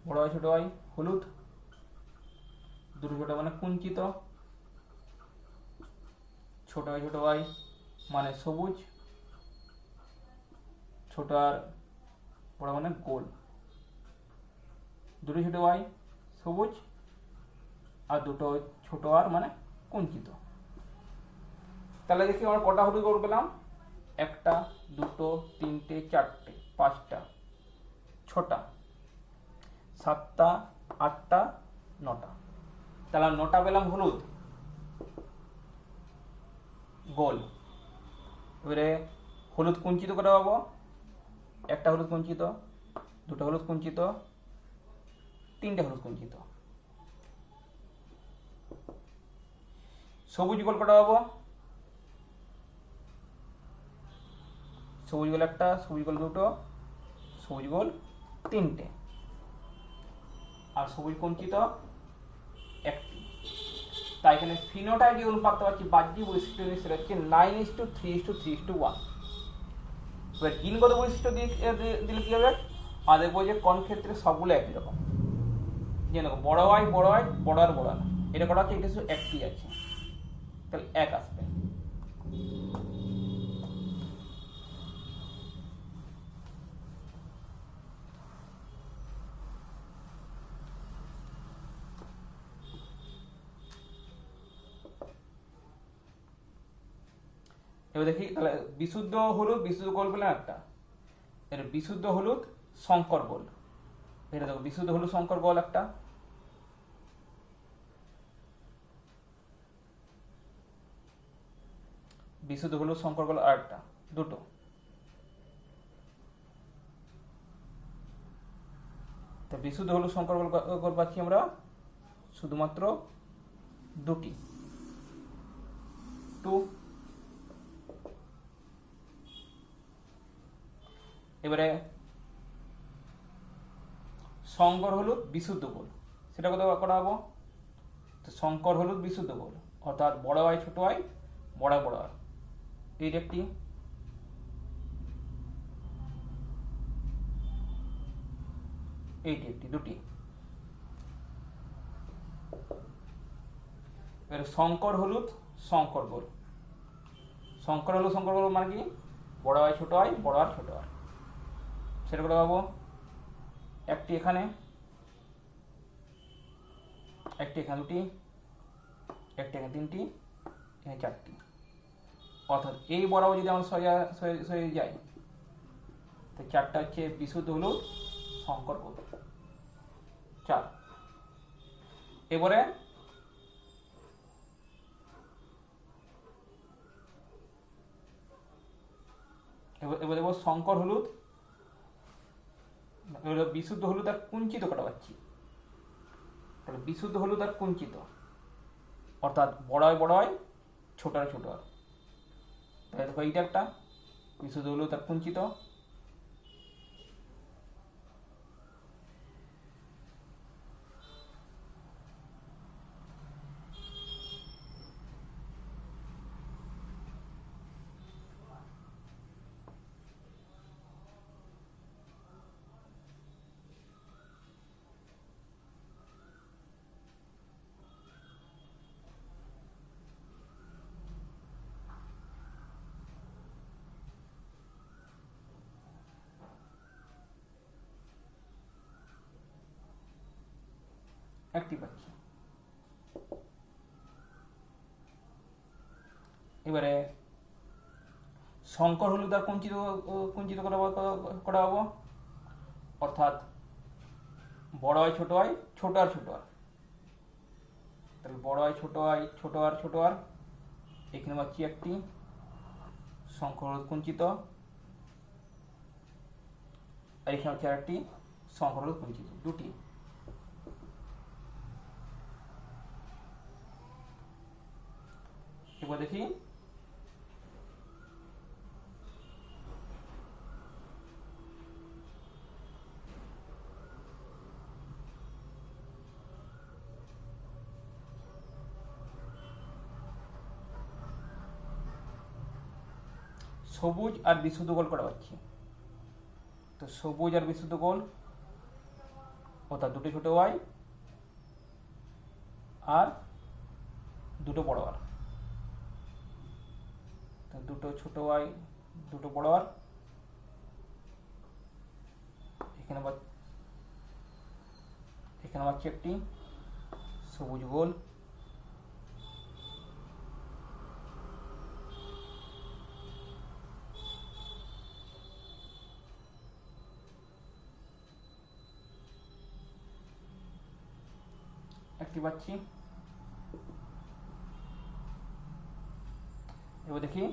বড় হয় ছোট হয় হলুদ, দুটো ছোট মানে কুঞ্চিত। ছোট হয় মানে সবুজ, ছোট আর বড় মানে গোল। দুটো ছোট হয় সবুজ, আর দুটো ছোট আর মানে কুঞ্চিত। তাহলে দেখি আমরা কটা হলুদ গোল পেলাম, একটা দুটো তিনটে চারটে পাঁচটা ছটা সাতটা আটটা নটা। তাহলে নটা পেলাম হলুদ গোল। এবারে হলুদ কুঞ্চিত করে পাবো, একটা হলুদ কুঞ্চিত, দুটো হলুদ কুঞ্চিত, তিনটে হলুদ কুঞ্চিত। সবুজ গোল কটা পাবো, সবুজ গোল একটা, সবুজ গোল দুটো, সবুজ গোল তিনটে, আর সবুজ কুঞ্চিত একটি। তাই এখানে ফিনোটাইপ যে অনুপাতটা পাচ্ছি বাহ্যিক বৈশিষ্ট্য সেটা হচ্ছে 9:3:3:1। এবার জিনগত বৈশিষ্ট্য দিলে কি হবে, আর দেখবো যে কোন ক্ষেত্রে সবগুলো একই রকম। যে দেখো বড় হয় বড় আর বড় না, এটা করা হচ্ছে, এটা শুধু একটি আছে, তাহলে এক আসবে। এবার দেখি তাহলে বিশুদ্ধ হলুদ বিশুদ্ধ গোল পেলাম একটা, এটা বিশুদ্ধ হলুদ শঙ্কর গোল। এটা দেখো বিশুদ্ধ হলুদ শঙ্কর গোল একটা, বিশুদ্ধ হলুদ শঙ্কর গোল আর একটা, দুটো। তো বিশুদ্ধ হলুদ শঙ্কর গোল পাচ্ছি আমরা শুধুমাত্র দুটি, টু। এবারে শঙ্কর হলুদ বিশুদ্ধ গোল, সেটা কত করা হবো, তো শঙ্কর হলুদ বিশুদ্ধ গোল অর্থাৎ বড় হয় ছোট হয় বড় হয়, এইটা একটি। এইটি একটি, দুটি। এবার শঙ্কর হলুদ শঙ্কর গোল, শঙ্কর হলুদ শঙ্কর গোল মানে কি বড় হয় ছোট হয় বড় আর ছোট হয়, সেটা করে পাবো একটি এখানে, একটি এখানে, দুটি, একটি এখানে, তিনটি, এখানে চারটি। অর্থাৎ এই বরাবর যদি আমরা সরে যাই তো চারটা হচ্ছে বিশুদ্ধ হলুদ শঙ্কর গোল। 4। এবারে এবার দেবো শঙ্কর হলুদ, এবার বিশুদ্ধ হলুদ আর কুঞ্চিত কটা পাচ্ছি। তাহলে বিশুদ্ধ হলুদ আর কুঞ্চিত অর্থাৎ বড় হয় ছোট হয় ছোট হয়। তাহলে দেখো এইটা একটা বিশুদ্ধ হলুদ আর কুঞ্চিত। একটি পাচ্ছি। এবারে শঙ্কর হলুদ আর কুঞ্চিত করা হবো, অর্থাৎ বড় হয় ছোট হয় ছোট আর ছোট আর। তাহলে বড় হয় ছোট হয় ছোট আর ছোট আর। এখানে পাচ্ছি একটি শঙ্কর হলুদ কুঞ্চিত, আর এখানে হচ্ছে আরেকটি শঙ্কর হলুদ কুঞ্চিত, দুটি। এবার দেখি সবুজ আর বিশুদ্ধ গোল করা পাচ্ছি। তো সবুজ আর বিশুদ্ধ গোল অর্থাৎ দুটো ছোট ওয়াই আর দুটো বড় আর। দুটো ছোট ওয়াই দুটো বড় আর। এখানে পাচ্ছি একটি সবুজ গোল, একটি পাচ্ছি। এবার দেখি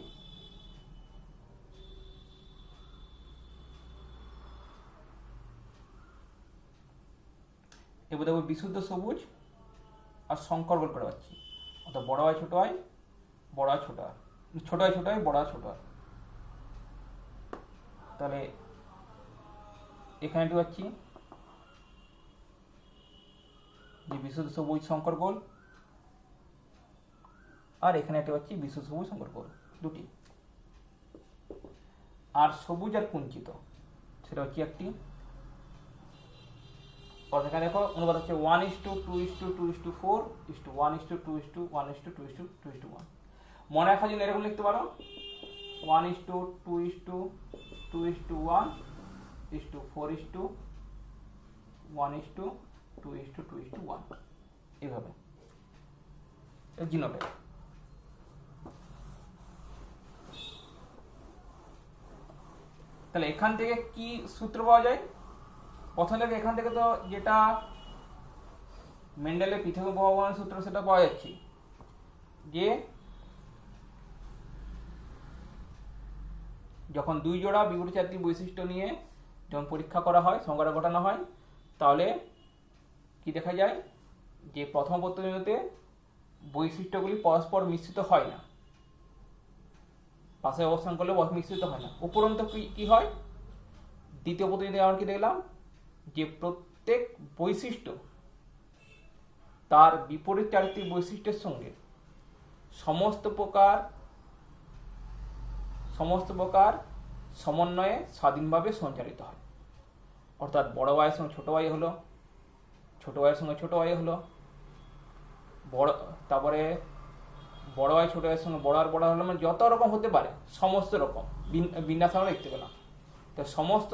এবার দেখো বিশুদ্ধ সবুজ আর শঙ্কর গোল করে পাচ্ছি, অর্থাৎ বড় হয় ছোট হয় বড় হয় ছোট হয় ছোট হয় ছোট হয় বড় হয় ছোট হয়। তাহলে এখানে পাচ্ছি যে বিশুদ্ধ সবুজ শঙ্কর গোল, আর এখানে একটা পাচ্ছি বিশুদ্ধ সবুজ শঙ্কর গোল, দুটি। আর সবুজ আর কুঞ্চিত সেটা হচ্ছে একটি, এখানে দেখো অনুপাত হচ্ছে 1:2:2:4:1:2:1:2:1। মনে রাখার জন্য এরকম লিখতে পারো 1:2:2:1:4:1:2:2:1 এইভাবে জিনোটাইপ। তাহলে এখান থেকে কি সূত্র পাওয়া যায়? প্রথম থেকে এখান থেকে তো যেটা মেন্ডেলের পৃথক উপপাদনের সূত্র সেটা পাওয়া যাচ্ছে, যে যখন দুই জোড়া বিপরীত চারিত্রিক বৈশিষ্ট্য নিয়ে যখন পরীক্ষা করা হয়, সংজ্ঞাটা ঘটানো হয়, তাহলে কি দেখা যায় যে প্রথম পদ্ধতিতে বৈশিষ্ট্যগুলি পরস্পর মিশ্রিত হয় না, পাশে অবস্থান করলে মিশ্রিত হয় না। উপরন্তু কি হয়, দ্বিতীয় পদ্ধতিতে আমরা কি দেখলাম যে প্রত্যেক বৈশিষ্ট্য তার বিপরীত চারিত্রিক বৈশিষ্ট্যের সঙ্গে সমস্ত প্রকার সমন্বয়ে স্বাধীনভাবে সঞ্চারিত হয়। অর্থাৎ বড় ওয়াইয়ের সঙ্গে ছোট ওয়াই হলো, ছোট ওয়াইয়ের সঙ্গে ছোট ওয়াই হলো, তারপরে বড় ওয়াই ছোট ওয়াইয়ের সঙ্গে বড় আর বড় হলো, মানে যত রকম হতে পারে সমস্ত রকম বিন্যাস আমরা দেখতে পেলাম। তো সমস্ত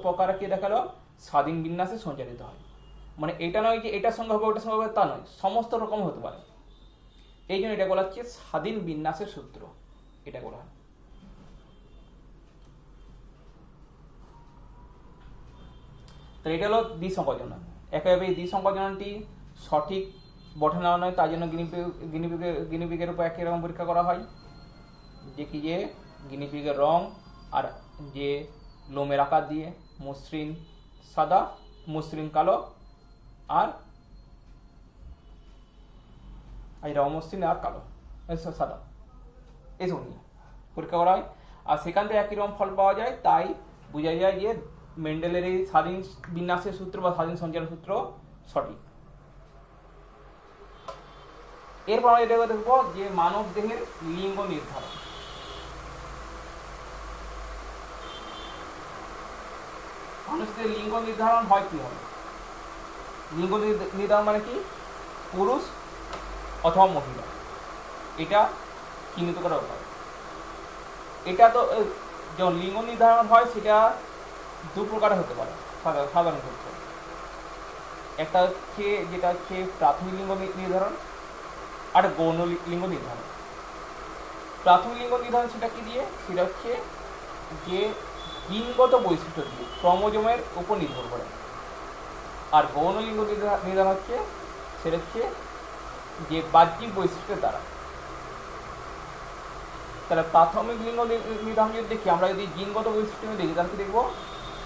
প্রকার কি দেখালো, স্বাধীন বিন্যাসে সঞ্চারিত হয়। মানে এটা নয় যে এটার সঙ্গে হবে ওটার সঙ্গে হবে তা নয়, সমস্ত রকম হতে পারে। এই জন্য এটা বলা হচ্ছে স্বাধীন বিন্যাসের সূত্র, এটা বলা হয়। তো এটা হলো দ্বিসংখ্যক জনন। একইভাবে এই দ্বিসংখ্যক জননটি সঠিক বটে না নয় তার জন্য গিনিপিগের উপর একই রকম পরীক্ষা করা হয়, যে কি যে গিনিপিগের রং আর যে লোমের আকার দিয়ে মসৃণ সাদা, মসৃণ কালো আর এটা অমসৃণ আর কালো সাদা, এসব নিয়ে পরীক্ষা করা হয়। আর সেখান থেকে একই রকম ফল পাওয়া যায়, তাই বোঝা যায় যে মেন্ডেলের এই স্বাধীন বিন্যাসের সূত্র বা স্বাধীন সঞ্চালন সূত্র সঠিক। এরপর আমরা এটা দেখব যে মানব দেহের লিঙ্গ নির্ধারণ। মানুষদের লিঙ্গ নির্ধারণ হয় কিভাবে? লিঙ্গ নির্ধারণ মানে কি? পুরুষ অথবা মহিলা, এটা চিহ্নিত করা উপায়। এটা তো যখন লিঙ্গ নির্ধারণ হয় সেটা দু প্রকারে হতে পারে সাধারণ ক্ষেত্রে। একটা হচ্ছে যেটা হচ্ছে প্রাথমিক লিঙ্গ নির্ধারণ আর গৌণ লিঙ্গ নির্ধারণ। প্রাথমিক লিঙ্গ নির্ধারণ সেটা কি দিয়ে? সেটা হচ্ছে যে জিনগত বৈশিষ্ট্য দিয়ে, ক্রোমোজোমের উপর নির্ভর করে। আর গৌণ লিঙ্গ নির্ধারণ হচ্ছে সেটা হচ্ছে যে বাহ্যিক বৈশিষ্ট্যের দ্বারা। তাহলে প্রাথমিক লিঙ্গ নির্ধারণ যদি দেখি, আমরা যদি জিনগত বৈশিষ্ট্য দেখি তাহলে কি দেখবো?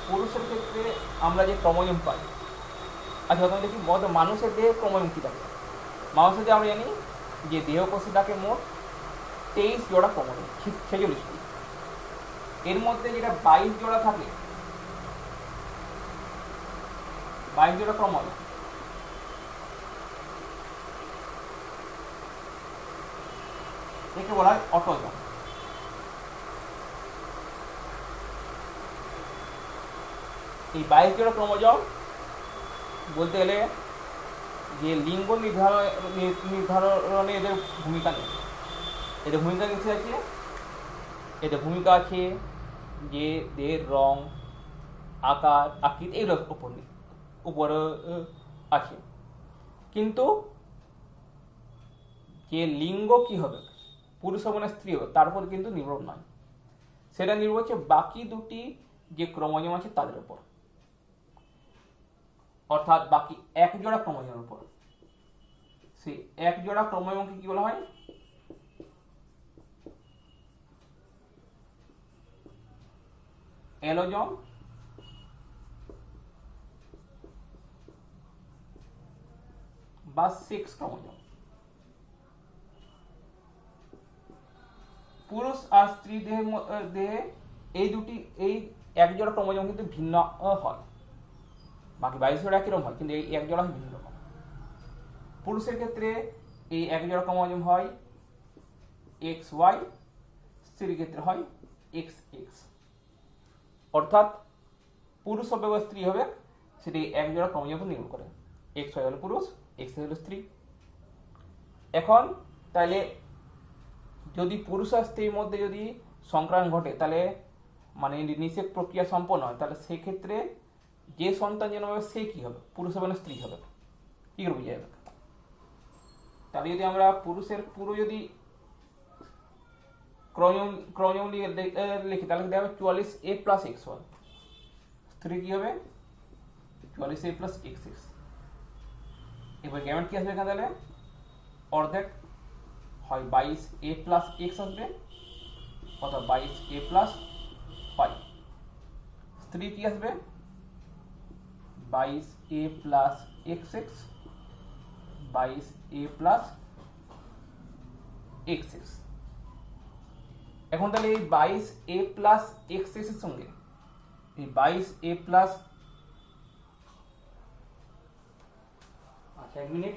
পুরুষের ক্ষেত্রে আমরা যে ক্রোমোজোম পাই, আচ্ছা প্রথমে দেখি মানুষের দেহে ক্রোমোজোম কী থাকে। মানুষের দেহে আমরা জানি যে দেহকোষে থাকে মোট 23 জোড়া ক্রোমোজোম, 46টি। এর মধ্যে যেটা 22 জোড়া থাকে, 22 জোড়া ক্রোমোজোম, একে বলা হয় অটোজোম। এই 22 জোড়া ক্রোমোজোম বলতে গেলে যে লিঙ্গ নির্ধারণে এদের ভূমিকা নেই। এদের ভূমিকা কিসে আছে? এদের ভূমিকা আছে যে দেহের রং, আকার, আকৃতি এগুলোর উপরে আছে, কিন্তু যে লিঙ্গ কি হবে, পুরুষ হবে না স্ত্রী হবে, তার উপর কিন্তু নির্ভর নয়। সেটা নির্ভর হচ্ছে বাকি দুটি যে ক্রোমোজোম আছে তাদের উপর, অর্থাৎ বাকি এক জোড়া ক্রোমোজোমের উপর। সেই এক জোড়া ক্রোমোজোমকে কি বলা হয়? অ্যালোজোম বা সেক্স ক্রোমোজোম। পুরুষ আর স্ত্রী দেহে এই এক জোড়া ক্রোমোজোম কিন্তু ভিন্ন হয়। বাকি 22 জোড়া একই রকম হয়, কিন্তু এই এক জোড়া ভিন্ন রকম। পুরুষের ক্ষেত্রে এই এক জোড়া ক্রোমোজোম হয় XY, স্ত্রীর ক্ষেত্রে হয় XX। অর্থাৎ পুরুষ হবে বা স্ত্রী হবে সেটি এক জোড়া ক্রোমোজোম নির্ভর করে। XY হলো পুরুষ, XY হলো স্ত্রী। এখন তাহলে যদি পুরুষ আর স্ত্রীর মধ্যে যদি সংক্রমণ ঘটে, তাহলে মানে নিষেক প্রক্রিয়া সম্পন্ন হয়, তাহলে সেক্ষেত্রে যে সন্তান জন্ম হবে সে কি হবে? পুরুষ হবে না স্ত্রী হবে? কি করে বোঝা যাবে? তাহলে যদি আমরা পুরুষের পুরো যদি ক্রোমোজোম লিখি তাহলে দেখা হবে 44A + XY। স্ত্রী কি হবে? 44A + XX। এবার গ্যামেট কি আসবে এখানে? তাহলে অর্ধেক হয় 22A + X আসবে, অথবা 22A + Y। স্ত্রী কি আসবে? 22A + XX, 22A + XX। এখন তাহলে এই 22A + XX এর সঙ্গে এই 22A + আচ্ছা এক মিনিট,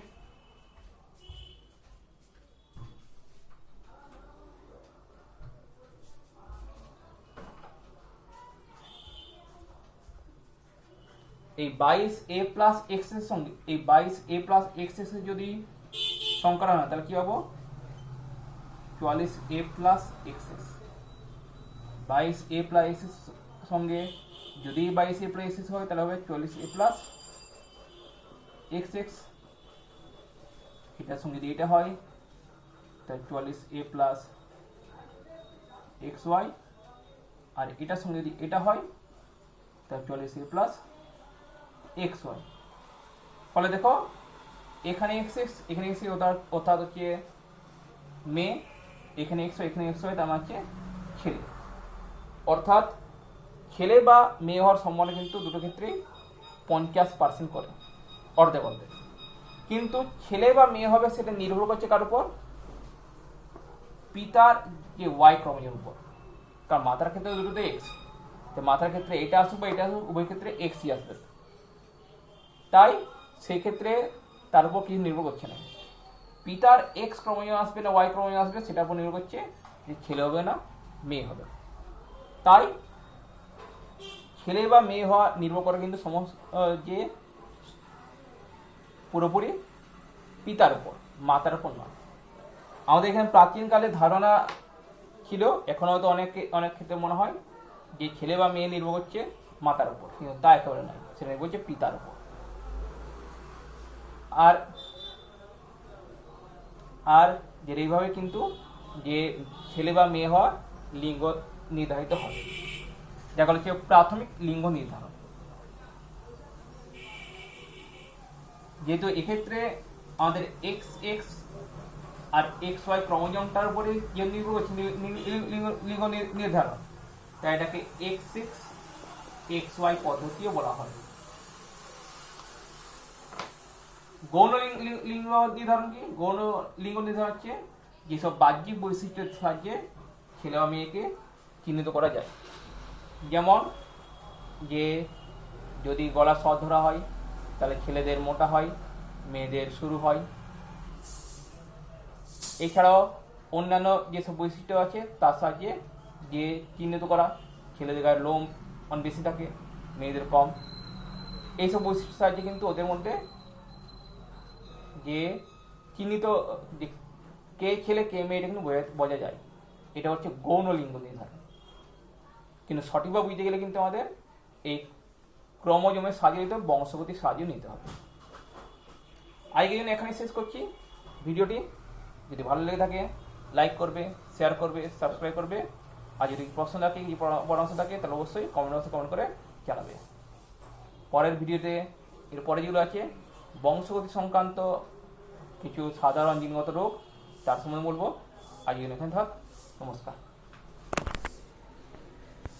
এই 22A + X এর সঙ্গে এই 22A + X এর যদি সংকরণ হয় তাহলে কি পাবো? 44A + XX। 22A + X এর সঙ্গে যদি 22A + XX হয় তাহলে হবে 44A + XX। এটার সঙ্গে যদি এটা হয় তাহলে 44A + XY, আর এটার সঙ্গে যদি এটা হয় তাহলে 44A + এক্স ওয়াই। ফলে দেখো এখানে এক্স এক্স, এখানে এক্স অর্থাৎ হচ্ছে মেয়ে, এখানে এক্স ওয়াই, এখানে এক্স ওয়াই, তার মানে হচ্ছে ছেলে। অর্থাৎ ছেলে বা মেয়ে হওয়ার সম্ভাবনা কিন্তু দুটো ক্ষেত্রেই 50% করে, অর্ধেক অর্ধেক। কিন্তু ছেলে বা মেয়ে হবে সেটা নির্ভর করছে কার উপর? পিতার যে ওয়াই ক্রোমোজোমের উপর। কারণ মাতার ক্ষেত্রে দুটোতে এক্স, তো মাতার ক্ষেত্রে এটা আসুক বা এটা আসুক, উভয় ক্ষেত্রে এক্সই আসবে। তাই সেই ক্ষেত্রে তার উপর কিছু নির্ভর করছে না। পিতার এক্স ক্রোমোজোম আসবে না ওয়াই ক্রোমোজোম আসবে সেটার উপর নির্ভর করছে যে ছেলে হবে না মেয়ে হবে। তাই ছেলে বা মেয়ে হওয়া নির্ভর করে কিন্তু যে পুরোপুরি পিতার উপর, মাতার উপর নয়। আমাদের এখানে প্রাচীনকালে ধারণা ছিল, এখন হয়তো অনেক ক্ষেত্রে মনে হয় যে ছেলে বা মেয়ে নির্ভর করছে মাতার উপর, কিন্তু তা একেবারে নয়, সেটা নির্ভর করছে পিতার উপর। আর যে এইভাবে কিন্তু যে ছেলে বা মেয়ে হওয়ার লিঙ্গ নির্ধারিত হয়, যেটা হচ্ছে প্রাথমিক লিঙ্গ নির্ধারণ। যেহেতু এক্ষেত্রে আমাদের এক্স এক্স আর এক্স ওয়াই ক্রোমোজোমটার উপরে যে নির্ভর করছে লিঙ্গ নির্ধারণ, তাই এটাকে এক্স এক্স এক্স ওয়াই পদ্ধতিও বলা হয়। গৌণ লিঙ্গ নির্ধারণ কি? গৌণ লিঙ্গ নির্ধারণ হচ্ছে যেসব বাহ্যিক বৈশিষ্ট্যের সাহায্যে ছেলে বা মেয়েকে চিহ্নিত করা যায়। যেমন যে যদি গলা স্বর ধরা হয় তাহলে ছেলেদের মোটা হয়, মেয়েদের সরু হয়। এছাড়াও অন্যান্য যেসব বৈশিষ্ট্য আছে তার সাহায্যে যে চিহ্নিত করা, ছেলেদের গায়ের লোম অনেক বেশি থাকে, মেয়েদের কম। এইসব বৈশিষ্ট্যের সাহায্যে কিন্তু ওদের মধ্যে যে চিহ্নিত যে কে ছেলে কে মেয়ে এটা কিন্তু বোঝা যায়। এটা হচ্ছে গৌণ লিঙ্গ নির্ধারণ। কিন্তু সঠিকভাবে বুঝতে গেলে কিন্তু আমাদের এই ক্রোমোজোমের সাহায্য নিতে হবে, বংশগতির সাহায্য নিতে হবে। আজকের জন্য এখানে শেষ করছি ভিডিওটি। যদি ভালো লেগে থাকে লাইক করবে, শেয়ার করবে, সাবস্ক্রাইব করবে। আর যদি প্রশ্ন থাকে, কি পরামর্শ থাকে, তাহলে অবশ্যই কমেন্ট বক্সে কমেন্ট করে জানাবে। পরের ভিডিওতে এরপরে যেগুলো আছে বংশগতি সংক্রান্ত কিছু সাধারণ জিনগত রোগ তার সম্বন্ধে বলবো। আজকের এখানে থাক। নমস্কার।